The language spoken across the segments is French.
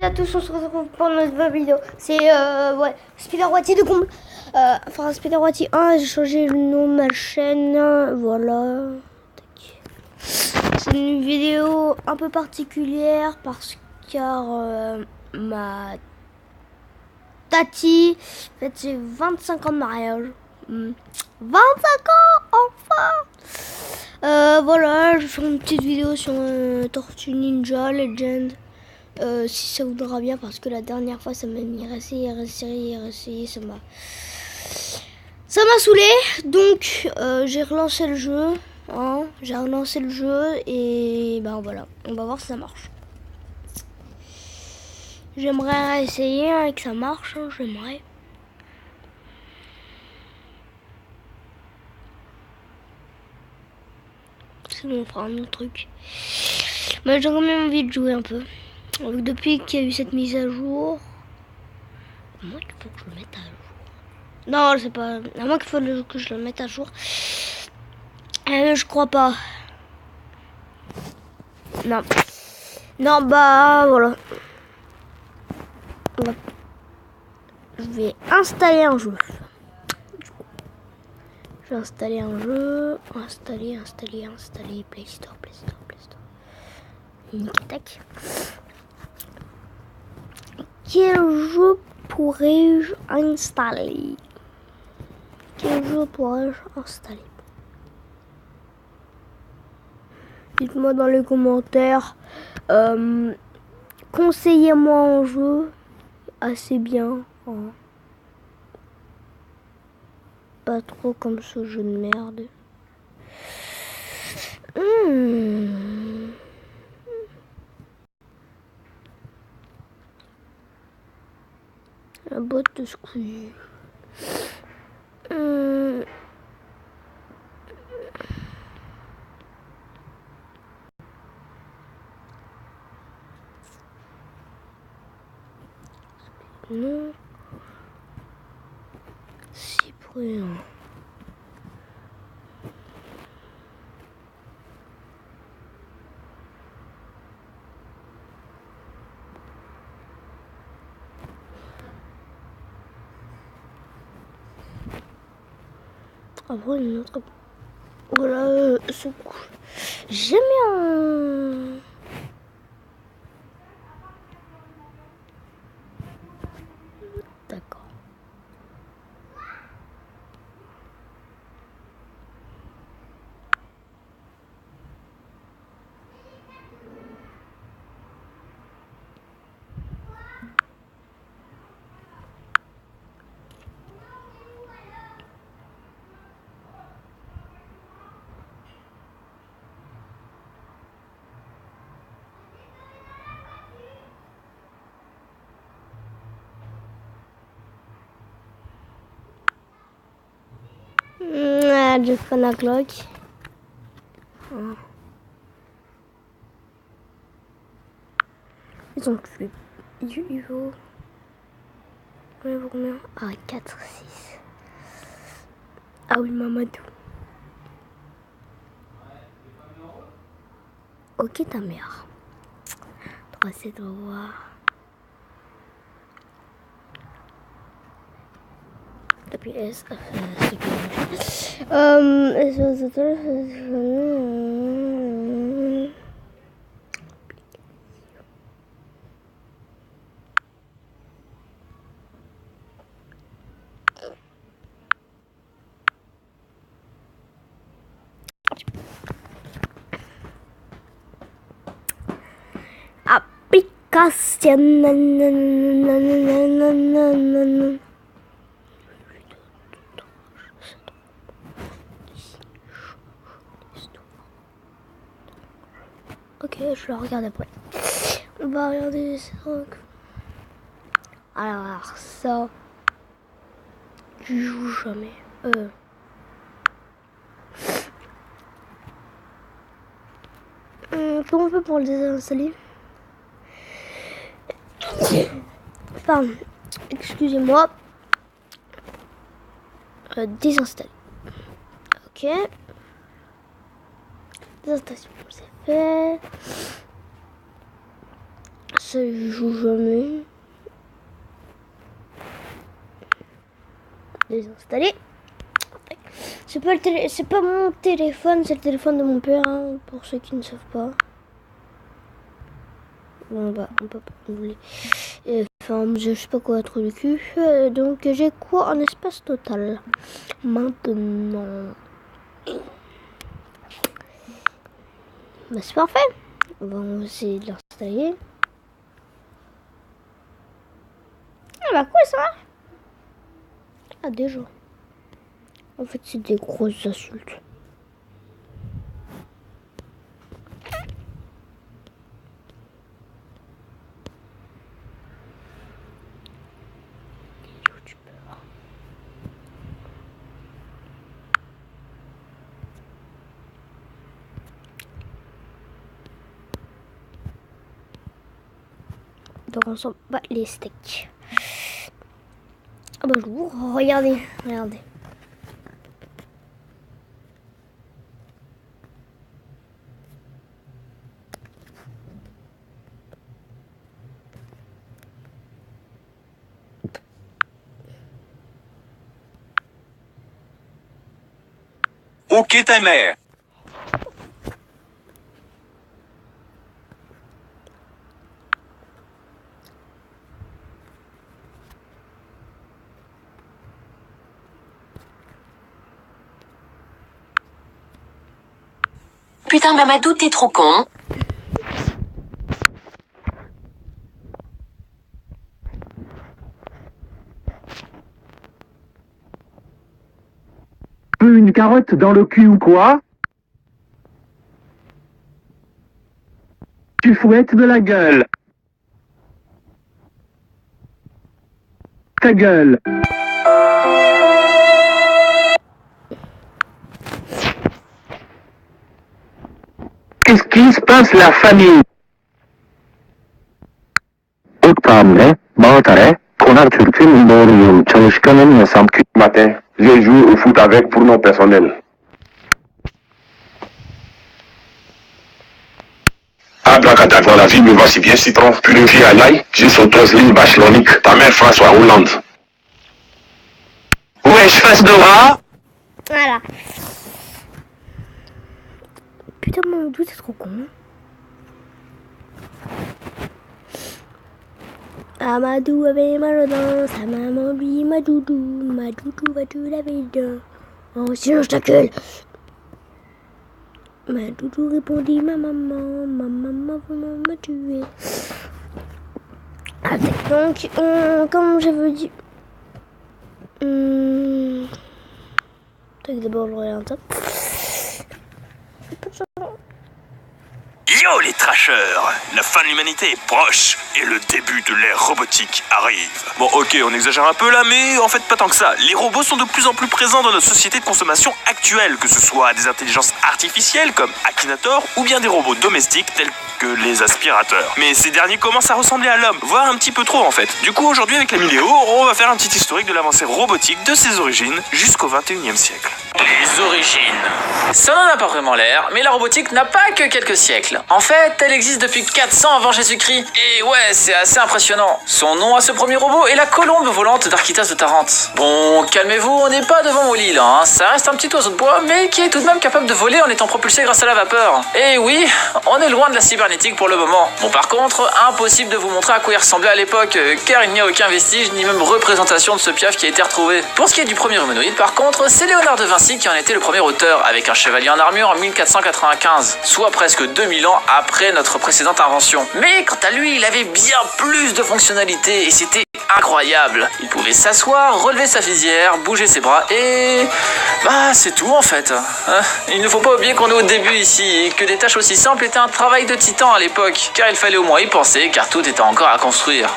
À tous, on se retrouve pour notre nouvelle vidéo. C'est Spider Watty de comble. Enfin Spider Watty 1, j'ai changé le nom de ma chaîne. Voilà. C'est une vidéo un peu particulière car ma tati, en fait j'ai 25 ans de mariage. 25 ans, enfin. Voilà, je vais faire une petite vidéo sur Tortue Ninja Legend. Si ça voudra bien, parce que la dernière fois ça m'a mis réessayer, ça m'a saoulé. Donc j'ai relancé le jeu, j'ai relancé le jeu et ben voilà, on va voir si ça marche. J'aimerais essayer et que ça marche, j'aimerais. Sinon on fera un autre truc. Mais j'ai quand même envie de jouer un peu. Donc, depuis qu'il y a eu cette mise à jour, à moins qu'il faut que je le mette à jour. Non, c'est pas. À moins qu'il faut que je le mette à jour. Je crois pas. Non. Non, bah voilà. Je vais installer un jeu. Je vais installer un jeu. Installer. Play Store. Tac. Quel jeu pourrais-je installer? Dites-moi dans les commentaires. Conseillez-moi un jeu assez bien. Pas trop comme ce jeu de merde. La boîte de Squeezie. Non. Cyprien. Après une autre. Voilà, ce coup. J'ai mis un. D'accord. Je prends la cloque. Ils ont plus. Il vaut combien? Ah, 4, 6. Ah oui, Mamadou. Ok, ta mère. 3, c'est de revoir. Tapis S. Application. Ok, je le regarde après. On va regarder ces trucs. Alors ça, tu joues jamais. Comment on fait pour le désinstaller? Pardon, excusez-moi. Désinstaller. Ok. Désinstallation, c'est fait. Ça, je joue jamais. Désinstaller. C'est pas mon téléphone, c'est le téléphone de mon père, hein, pour ceux qui ne savent pas. Bon bah, on peut pas oublier. Enfin, je sais pas quoi trop du cul. Donc j'ai quoi en espace total maintenant? Bah, c'est parfait. On va essayer de l'installer. Ah bah quoi ça marche? Ah déjà. En fait c'est des grosses insultes. Donc on s'en bat les steaks. Ah bah je vous regardez. Ok ta mère. Putain Mamadou, t'es trop con. Une carotte dans le cul ou quoi? Tu fouettes de la gueule. Ta gueule. Qu'est-ce qui se passe la famille? Matin, j'ai joué au foot avec pour non personnel. Abracadabra, la vie me va si bien citron, purifié à l'ail, j'ai sauté une bâche lonique, ta mère François Hollande. Wesh, face de rat. Voilà. Putain Mamadou, t'es trop con. Amadou avait mal dans sa maman lui ma doudou vas-tu laver les dents? Oh sinon je t'accule. Ma doudou répondit ma maman m'a tué. Donc comme j'avais dit, d'abord je regarde ça. Yo les trashers, la fin de l'humanité est proche et le début de l'ère robotique arrive. Bon ok, on exagère un peu là, mais en fait pas tant que ça. Les robots sont de plus en plus présents dans notre société de consommation actuelle, que ce soit des intelligences artificielles comme Akinator ou bien des robots domestiques tels que les aspirateurs. Mais ces derniers commencent à ressembler à l'homme, voire un petit peu trop en fait. Du coup aujourd'hui avec la vidéo, on va faire un petit historique de l'avancée robotique de ses origines jusqu'au 21e siècle. Les origines. Ça n'en a pas vraiment l'air, mais la robotique n'a pas que quelques siècles. En fait, elle existe depuis 400 avant Jésus-Christ. Et ouais, c'est assez impressionnant. Son nom à ce premier robot est la colombe volante d'Archytas de Tarente. Bon, calmez-vous, on n'est pas devant Wall-E là, hein. Ça reste un petit oiseau de bois, mais qui est tout de même capable de voler en étant propulsé grâce à la vapeur. Et oui, on est loin de la cybernétique pour le moment. Bon, par contre, impossible de vous montrer à quoi il ressemblait à l'époque, car il n'y a aucun vestige ni même représentation de ce piaf qui a été retrouvé. Pour ce qui est du premier humanoïde, par contre, c'est Léonard de Vinci qui en était le premier auteur, avec un chevalier en armure en 1495, soit presque 2000 ans après notre précédente invention. Mais quant à lui, il avait bien plus de fonctionnalités et c'était incroyable. Il pouvait s'asseoir, relever sa visière, bouger ses bras et... bah c'est tout en fait. Il ne faut pas oublier qu'on est au début ici et que des tâches aussi simples étaient un travail de titan à l'époque, car il fallait au moins y penser car tout était encore à construire.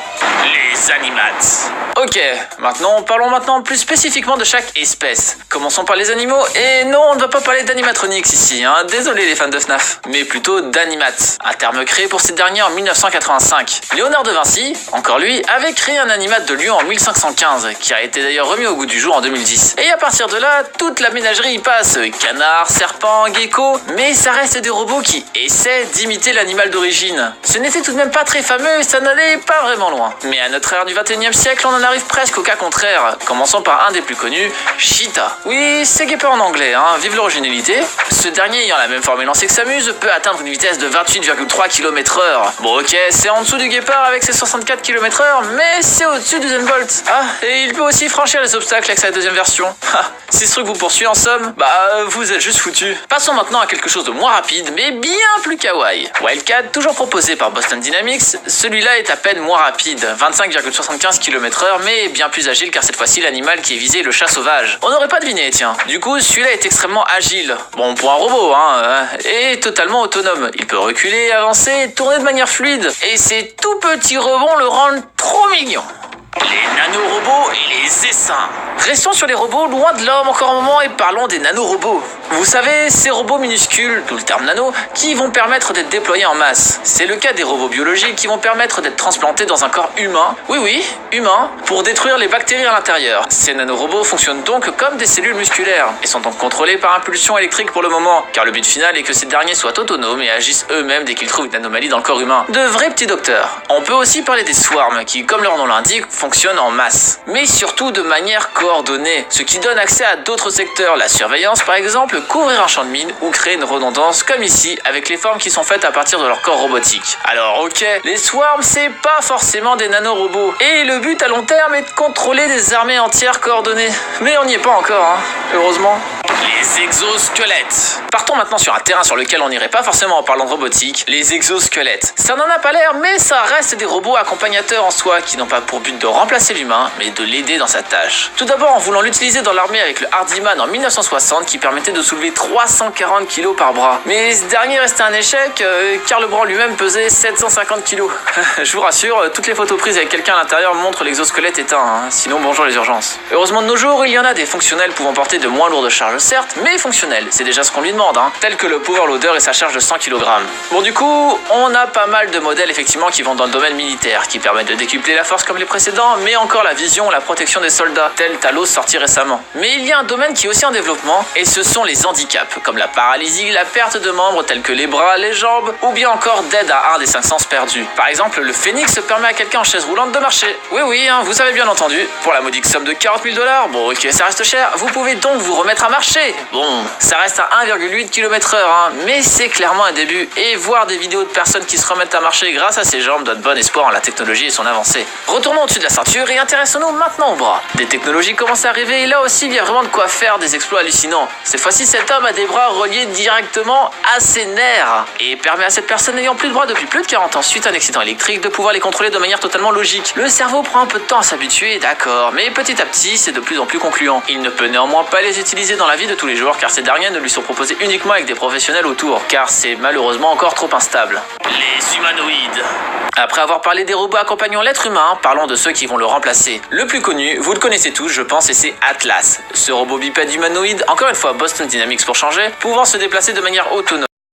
Les animats. Ok, parlons maintenant plus spécifiquement de chaque espèce. Commençons par les animaux, et non, on ne va pas parler d'animatronics ici, hein. Désolé les fans de FNAF, mais plutôt d'animat, un terme créé pour ces derniers en 1985. Léonard de Vinci, encore lui, avait créé un animat de Lyon en 1515, qui a été d'ailleurs remis au goût du jour en 2010. Et à partir de là, toute la ménagerie y passe, canards, serpents, geckos, mais ça reste des robots qui essaient d'imiter l'animal d'origine. Ce n'était tout de même pas très fameux, ça n'allait pas vraiment loin. Mais à notre ère du 21e siècle, on en arrive presque au cas contraire. Commençons par un des plus connus, Cheetah. Oui, c'est guépard en anglais, hein, vive l'originalité. Ce dernier, ayant la même formule lancée que S'amuse, peut atteindre une vitesse de 28,3 km/h. Bon ok, c'est en dessous du guépard avec ses 64 km/h, mais c'est au-dessus du Usain Bolt. Ah, et il peut aussi franchir les obstacles avec sa deuxième version. Si ce truc vous poursuit en somme, vous êtes juste foutu. Passons maintenant à quelque chose de moins rapide, mais bien plus kawaii. Wildcat, toujours proposé par Boston Dynamics, celui-là est à peine moins rapide, 25,75 km/h, mais bien plus agile car cette fois-ci l'animal qui est visé est le chat sauvage. On n'aurait pas deviné, tiens. Du coup, celui-là est extrêmement agile. Bon, pour un robot, hein, et totalement autonome. Il peut reculer, avancer et tourner de manière fluide. Et ces tout petits rebonds le rendent trop mignon. Les nanorobots et les essaims. Restons sur les robots loin de l'homme encore un moment et parlons des nanorobots. Vous savez, ces robots minuscules, d'où le terme nano, qui vont permettre d'être déployés en masse. C'est le cas des robots biologiques qui vont permettre d'être transplantés dans un corps humain, oui, humain, pour détruire les bactéries à l'intérieur. Ces nanorobots fonctionnent donc comme des cellules musculaires et sont donc contrôlés par impulsion électrique pour le moment, car le but final est que ces derniers soient autonomes et agissent eux-mêmes dès qu'ils trouvent une anomalie dans le corps humain. De vrais petits docteurs. On peut aussi parler des swarms qui, comme leur nom l'indique, fonctionnent en masse, mais surtout de manière coordonnée, ce qui donne accès à d'autres secteurs, la surveillance par exemple, couvrir un champ de mine ou créer une redondance comme ici avec les formes qui sont faites à partir de leur corps robotique. Alors ok, les swarms c'est pas forcément des nanorobots et le but à long terme est de contrôler des armées entières coordonnées, mais on n'y est pas encore, hein, heureusement. Les exosquelettes. Partons maintenant sur un terrain sur lequel on n'irait pas forcément en parlant de robotique, les exosquelettes. Ça n'en a pas l'air, mais ça reste des robots accompagnateurs en soi qui n'ont pas pour but de remplacer l'humain, mais de l'aider dans sa tâche. Tout d'abord en voulant l'utiliser dans l'armée avec le Hardyman en 1960 qui permettait de soulever 340 kg par bras. Mais ce dernier restait un échec car le bras lui-même pesait 750 kg. Je vous rassure, toutes les photos prises avec quelqu'un à l'intérieur montrent l'exosquelette éteint, hein. Sinon bonjour les urgences. Heureusement de nos jours, il y en a des fonctionnels pouvant porter de moins lourdes charges certes, mais fonctionnels, c'est déjà ce qu'on lui demande, hein, tel que le power loader et sa charge de 100 kg. Bon du coup, on a pas mal de modèles effectivement qui vont dans le domaine militaire, qui permettent de décupler la force comme les précédents, mais encore la vision, la protection des soldats, tel Talos sorti récemment. Mais il y a un domaine qui est aussi en développement, et ce sont les handicaps, comme la paralysie, la perte de membres tels que les bras, les jambes, ou bien encore d'aide à un des 5 sens perdus. Par exemple, le Phoenix permet à quelqu'un en chaise roulante de marcher. Oui, hein, vous avez bien entendu, pour la modique somme de 40 000 $, bon ok, ça reste cher, vous pouvez donc vous remettre à marcher. Bon, ça reste à 1,8 km/h, hein, mais c'est clairement un début, et voir des vidéos de personnes qui se remettent à marcher grâce à ces jambes donne bon espoir en la technologie et son avancée. Retournons au-dessus de la ceinture et intéressons-nous maintenant aux bras. Des technologies commencent à arriver et là aussi il y a vraiment de quoi faire des exploits hallucinants. Cette fois-ci cet homme a des bras reliés directement à ses nerfs et permet à cette personne n'ayant plus de bras depuis plus de 40 ans suite à un accident électrique de pouvoir les contrôler de manière totalement logique. Le cerveau prend un peu de temps à s'habituer, d'accord, mais petit à petit c'est de plus en plus concluant. Il ne peut néanmoins pas les utiliser dans la vie de tous les jours car ces derniers ne lui sont proposés uniquement avec des professionnels autour, car c'est malheureusement encore trop instable. Les humanoïdes. Après avoir parlé des robots accompagnant l'être humain, parlons de ceux qui vont le remplacer. Le plus connu, vous le connaissez tous je pense, et c'est Atlas. Ce robot bipède humanoïde, encore une fois Boston Dynamics pour changer, pouvant se déplacer de manière autonome.